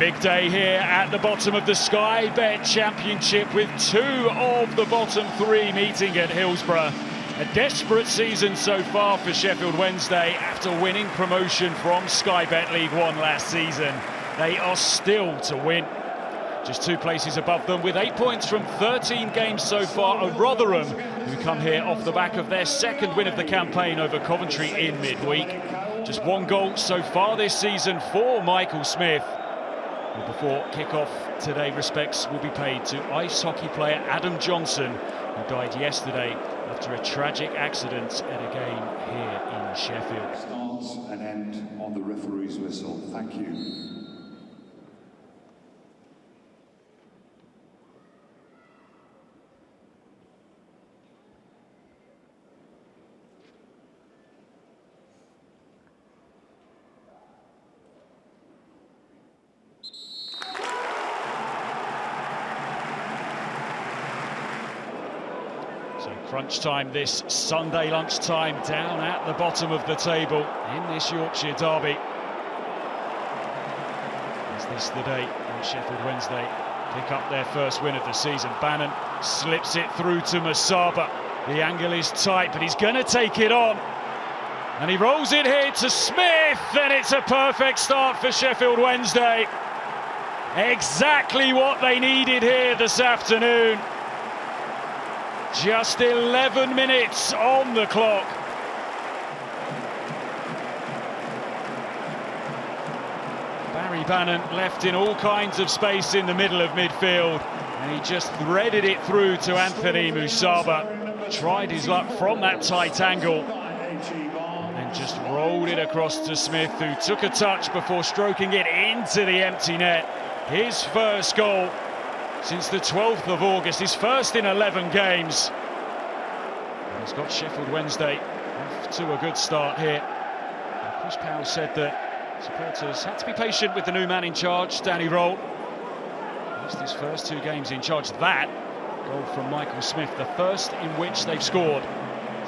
Big day here at the bottom of the Sky Bet Championship with two of the bottom three meeting at Hillsborough. A desperate season so far for Sheffield Wednesday after winning promotion from Sky Bet League One last season. They are still to win. Just 2 places above them with 8 points from 13 games so far are Rotherham, who come here off the back of their second win of the campaign over Coventry in midweek. Just 1 goal so far this season for Michael Smith. And before kick-off today, respects will be paid to ice hockey player Adam Johnson, who died yesterday after a tragic accident at a game here in Sheffield. Starts and end on the referee's whistle. Thank you. So crunch time this Sunday lunchtime down at the bottom of the table in this Yorkshire derby. Is this the day when Sheffield Wednesday pick up their first win of the season? Bannon slips it through to Masaba. The angle is tight, but he's going to take it on. And he rolls it here to Smith, and it's a perfect start for Sheffield Wednesday. Exactly what they needed here this afternoon. Just 11 minutes on the clock. Barry Bannon left in all kinds of space in the middle of midfield, and he just threaded it through to Anthony Musaba. Tried his luck from that tight angle, and then just rolled it across to Smith, who took a touch before stroking it into the empty net. His first goal since the 12th of August, his first in 11 games. And he's got Sheffield Wednesday off to a good start here. And Chris Powell said that supporters had to be patient with the new man in charge, Danny Roll. Just his first 2 games in charge. That goal from Michael Smith, the first in which they've scored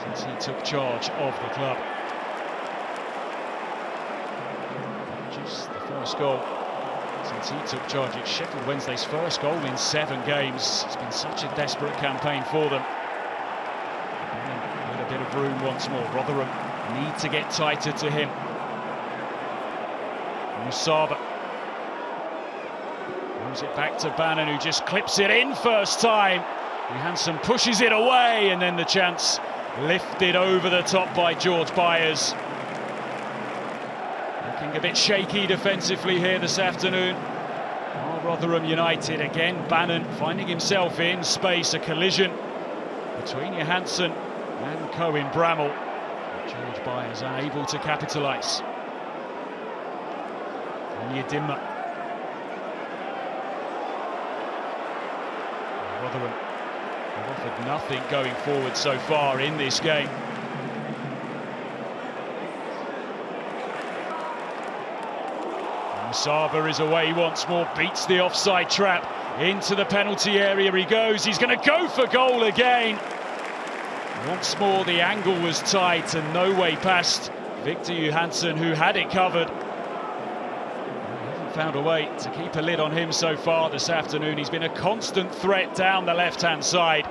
since he took charge of the club. Just the first goal since he took charge. It's Sheffield Wednesday's first goal in 7 games. It's been such a desperate campaign for them. With a bit of room once more. Rotherham need to get tighter to him. Musaba moves it back to Bannon, who just clips it in first time. Johansson pushes it away, and then the chance lifted over the top by George Byers. Looking a bit shaky defensively here this afternoon. Oh, Rotherham United again. Bannon finding himself in space, a collision between Johansson and Cohen Bramall. George Byers unable to capitalise. Onyedinma. Rotherham have offered nothing going forward so far in this game. Musaba is away once more, beats the offside trap. Into the penalty area he goes. He's going to go for goal again. Once more the angle was tight and no way past Victor Johansson, who had it covered. They haven't found a way to keep a lid on him so far this afternoon. He's been a constant threat down the left-hand side.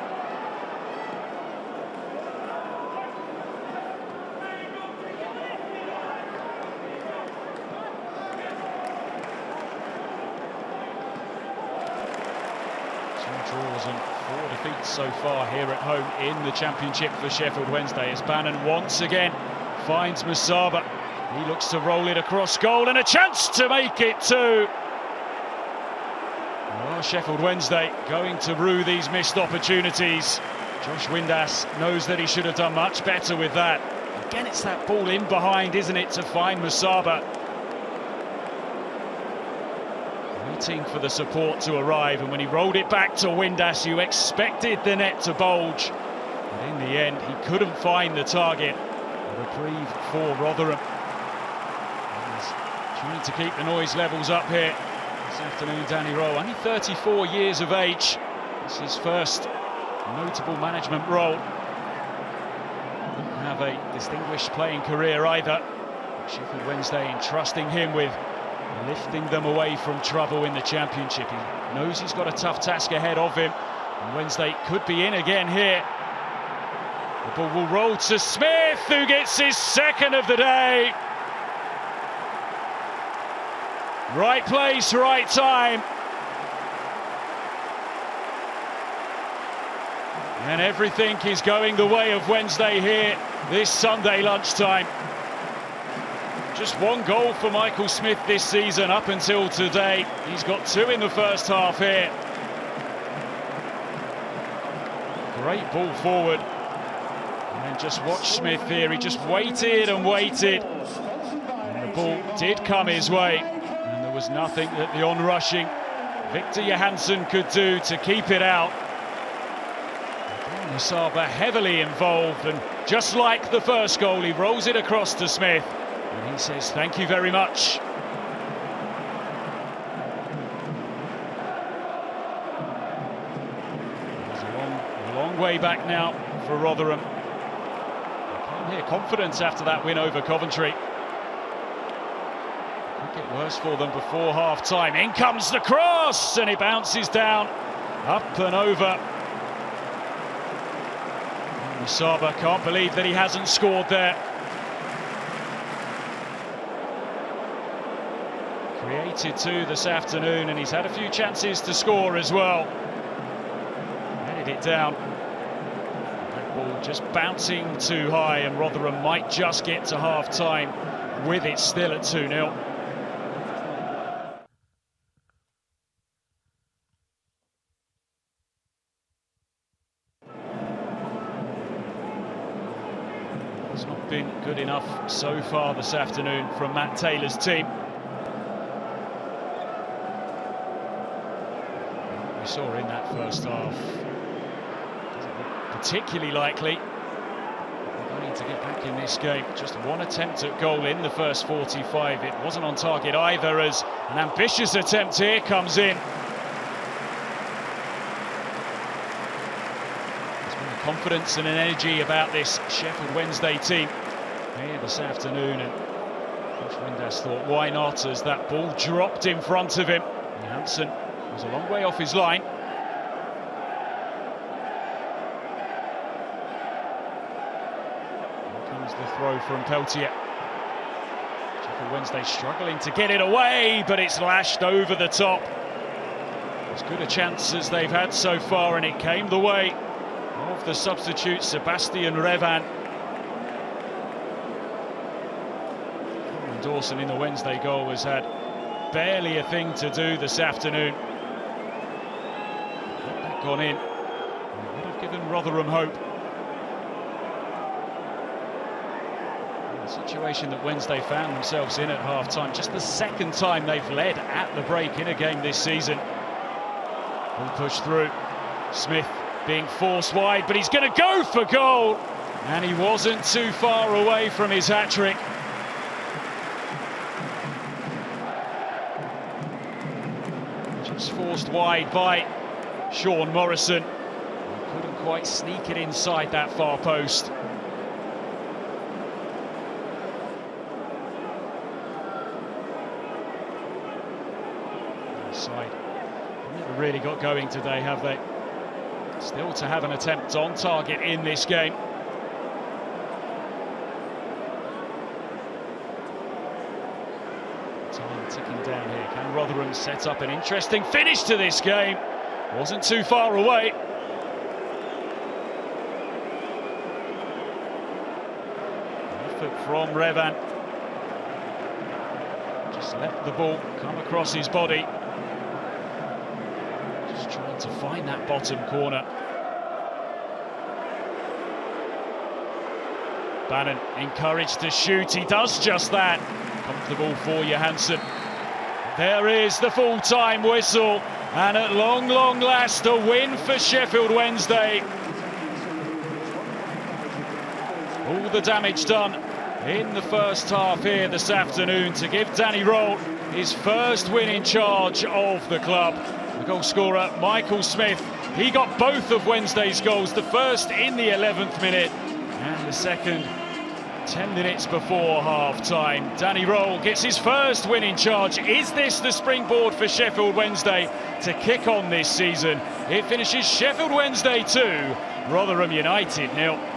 Draws and 4 defeats so far here at home in the Championship for Sheffield Wednesday, as Bannon once again finds Musaba. He looks to roll it across goal, and a chance to make it too. Well, Sheffield Wednesday going to rue these missed opportunities. Josh Windass knows that he should have done much better with that. Again, it's that ball in behind, isn't it, to find Musaba. Waiting for the support to arrive, and when he rolled it back to Windass, you expected the net to bulge, but in the end he couldn't find the target. A reprieve for Rotherham. He's trying to keep the noise levels up here this afternoon. Danny Rowe, only 34 years of age. This is his first notable management role. Didn't have a distinguished playing career either. Sheffield Wednesday entrusting him with lifting them away from trouble in the Championship. He knows he's got a tough task ahead of him, and Wednesday could be in again here. The ball will roll to Smith, who gets his second of the day. Right place, right time. And everything is going the way of Wednesday here this Sunday lunchtime. Just one goal for Michael Smith this season up until today. He's got 2 in the first half here. Great ball forward. And then just watch Smith here. He just waited and waited. And the ball did come his way. And there was nothing that the on-rushing Victor Johansson could do to keep it out. Musaba heavily involved, and just like the first goal, he rolls it across to Smith. And he says, thank you very much. It's a long way back now for Rotherham. They came here confident after that win over Coventry. Could get worse for them before half-time. In comes the cross, and it bounces down, up and over. Musaba can't believe that he hasn't scored there. Created 2 this afternoon, and he's had a few chances to score as well. Headed it down. That ball just bouncing too high, and Rotherham might just get to half-time with it still at 2-0. It's not been good enough so far this afternoon from Matt Taylor's team. We saw in that first half, doesn't look particularly likely. We need to get back in this game. Just one attempt at goal in the first 45. It wasn't on target either, as an ambitious attempt here comes in. Confidence and an energy about this Sheffield Wednesday team here this afternoon, and Coach Windass thought, why not, as that ball dropped in front of him. Johansson was a long way off his line. Here comes the throw from Peltier. Sheffield Wednesday struggling to get it away, but it's lashed over the top. As good a chance as they've had so far, and it came the way of the substitute Sebastian Revan. Cameron Dawson in the Wednesday goal has had barely a thing to do this afternoon. Had that gone in, it would have given Rotherham hope. The situation that Wednesday found themselves in at half-time, just the second time they've led at the break in a game this season. Ball pushed through. Smith being forced wide, but he's going to go for goal, and he wasn't too far away from his hat-trick. Just forced wide by Sean Morrison. He couldn't quite sneak it inside that far post. Side never really got going today, have they? Still to have an attempt on target in this game. Time ticking down here. Can Rotherham set up an interesting finish to this game? Wasn't too far away. Effort from Revan. Just let the ball come across his body. Trying to find that bottom corner. Bannon encouraged to shoot. He does just that. Comfortable for Johansson. There is the full-time whistle, and at long last, a win for Sheffield Wednesday. All the damage done in the first half here this afternoon to give Danny Roll his first win in charge of the club. The goal scorer, Michael Smith, he got both of Wednesday's goals, the first in the 11th minute and the second 10 minutes before half-time. Danny Roll gets his first win in charge. Is this the springboard for Sheffield Wednesday to kick on this season? It finishes Sheffield Wednesday 2, Rotherham United 0.